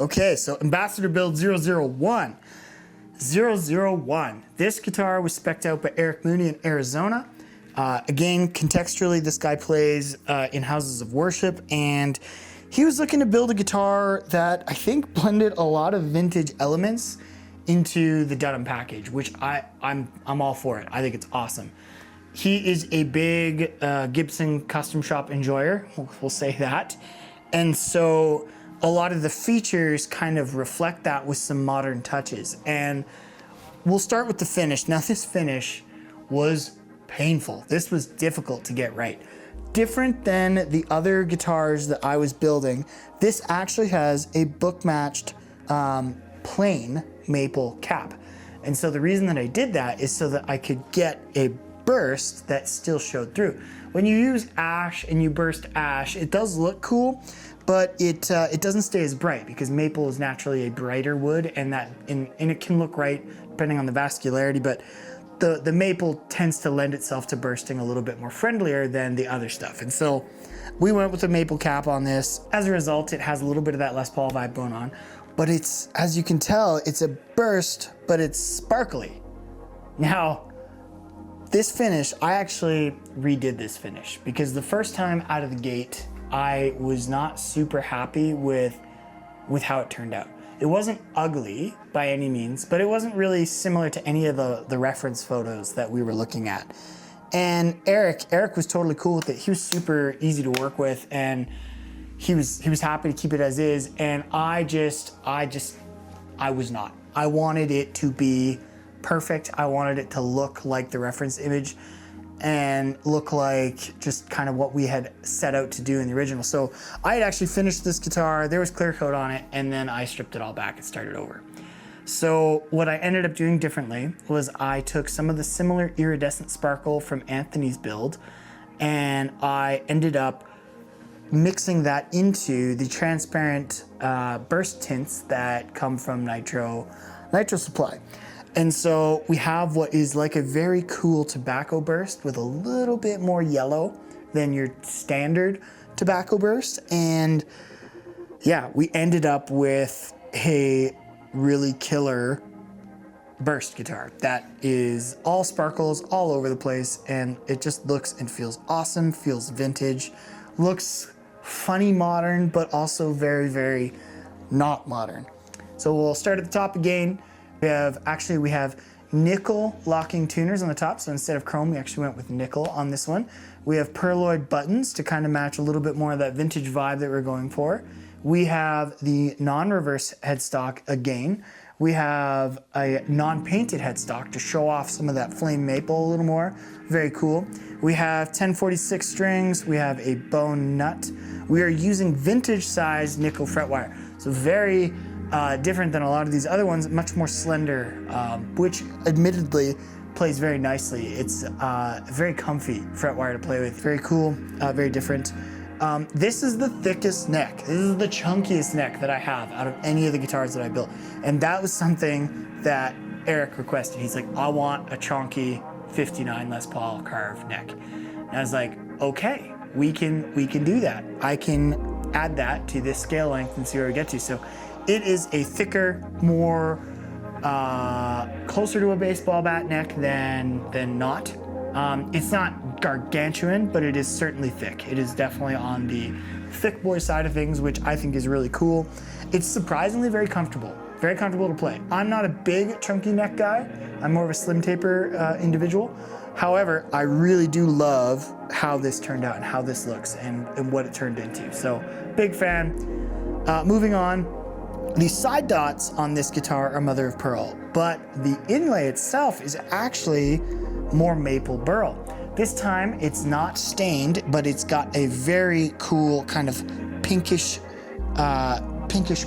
Okay, so Ambassador Build 001. 001. This guitar was spec'd out by Eric Mooney in Arizona. Again, contextually, this guy plays in houses of worship, and he was looking to build a guitar that I think blended a lot of vintage elements into the Dunham package, which I'm all for it. I think it's awesome. He is a big Gibson custom shop enjoyer, we'll say that. And so a lot of the features kind of reflect that with some modern touches. And we'll start with the finish. Now this finish was painful. This was difficult to get right. Different than the other guitars that I was building, this actually has a book-matched plain maple cap. And so the reason that I did that is so that I could get a burst that still showed through. When you use ash and you burst ash, it does look cool, but it doesn't stay as bright because maple is naturally a brighter wood, and it can look right depending on the vascularity, but the maple tends to lend itself to bursting a little bit more friendlier than the other stuff. And so we went with a maple cap on this. As a result, it has a little bit of that Les Paul vibe going on, but it's, as you can tell, it's a burst, but it's sparkly. Now, this finish, I actually redid this finish because the first time out of the gate, I was not super happy with how it turned out. It wasn't ugly by any means, but it wasn't really similar to any of the reference photos that we were looking at. And Eric was totally cool with it. He was super easy to work with, and he was happy to keep it as is. And I was not. I wanted it to be perfect. I wanted it to look like the reference image and look like just kind of what we had set out to do in the original. So I had actually finished this guitar, there was clear coat on it, and then I stripped it all back and started over. So what I ended up doing differently was I took some of the similar iridescent sparkle from Anthony's build, and I ended up mixing that into the transparent burst tints that come from Nitro Supply. And so we have what is like a very cool tobacco burst with a little bit more yellow than your standard tobacco burst. And yeah, we ended up with a really killer burst guitar that is all sparkles all over the place, and it just looks and feels awesome, feels vintage, looks funny modern, but also very, very not modern. So we'll start at the top again. We have nickel locking tuners on the top. So instead of chrome, we actually went with nickel on this one. We have pearloid buttons to kind of match a little bit more of that vintage vibe that we're going for. We have the non-reverse headstock again. We have a non-painted headstock to show off some of that flame maple a little more. Very cool. We have 1046 strings. We have a bone nut. We are using vintage size nickel fret wire. So very different than a lot of these other ones, much more slender, which admittedly plays very nicely. It's very comfy fret wire to play with. Very cool, very different. This is the thickest neck. This is the chunkiest neck that I have out of any of the guitars that I built. And that was something that Eric requested. He's like, I want a chunky 59 Les Paul carved neck. And I was like, okay, we can do that. I can add that to this scale length and see where we get to. So it is a thicker, more closer to a baseball bat neck than not. It's not gargantuan, but it is certainly thick. It is definitely on the thick boy side of things, which I think is really cool. It's surprisingly very comfortable to play. I'm not a big chunky neck guy. I'm more of a slim taper individual. However, I really do love how this turned out and how this looks and what it turned into. So big fan. Moving on. The side dots on this guitar are mother of pearl, but the inlay itself is actually more maple burl. This time it's not stained, but it's got a very cool kind of pinkish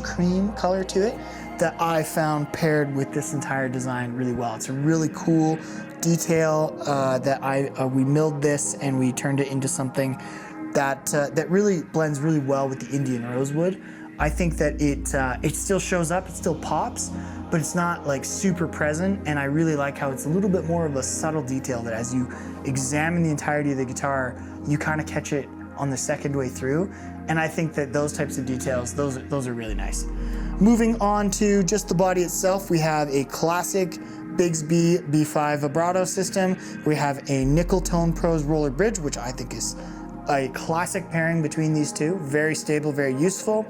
cream color to it that I found paired with this entire design really well. It's a really cool detail that we milled this and we turned it into something that really blends really well with the Indian rosewood. I think that it still shows up, it still pops, but it's not like super present, and I really like how it's a little bit more of a subtle detail that as you examine the entirety of the guitar, you kind of catch it on the second way through, and I think that those types of details, those are really nice. Moving on to just the body itself, we have a classic Bigsby B5 vibrato system. We have a Nickel Tone Pros roller bridge, which I think is a classic pairing between these two. Very stable, very useful.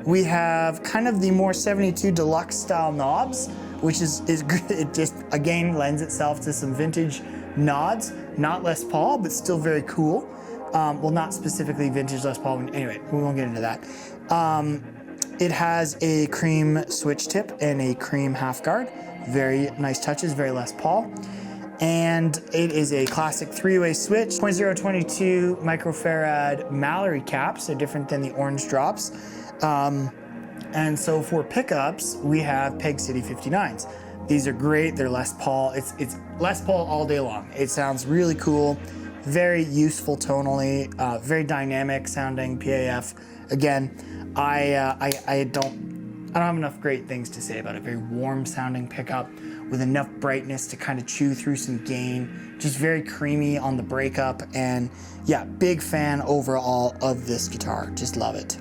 We have kind of the more 72 Deluxe style knobs, which is good. It just, again, lends itself to some vintage nods. Not Les Paul, but still very cool. Well, not specifically vintage Les Paul. Anyway, we won't get into that. It has a cream switch tip and a cream half guard. Very nice touches, very Les Paul. And it is a classic three-way switch. 0.022 microfarad Mallory caps, so different than the orange drops. And so for pickups, we have Peg City 59s. These are great, they're Les Paul. It's Les Paul all day long. It sounds really cool, very useful tonally, very dynamic sounding PAF. Again, I don't have enough great things to say about it. Very warm sounding pickup with enough brightness to kind of chew through some gain. Just very creamy on the breakup, and yeah, big fan overall of this guitar. Just love it.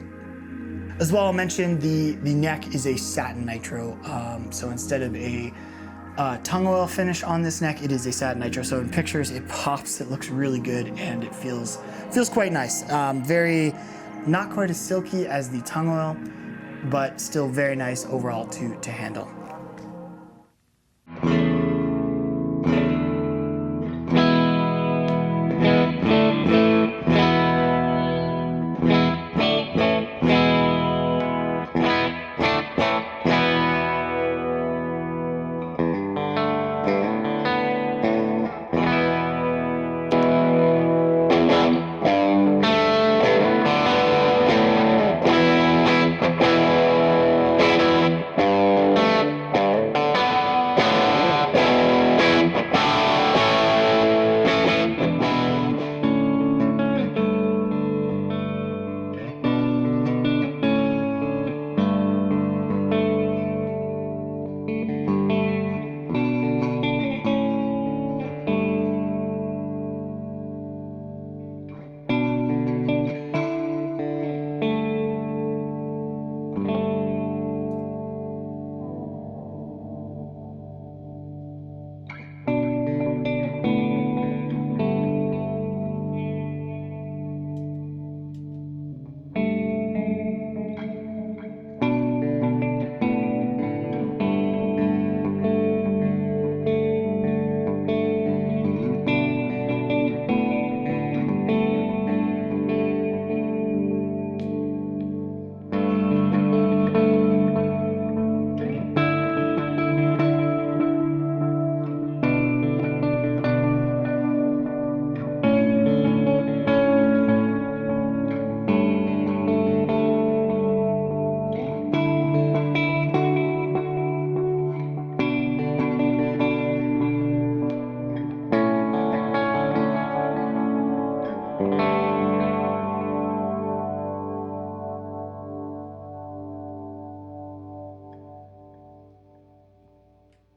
As well, I'll mention the neck is a satin nitro. So instead of a tongue oil finish on this neck, it is a satin nitro. So in pictures, it pops, it looks really good, and it feels quite nice. Very, not quite as silky as the tongue oil, but still very nice overall to handle.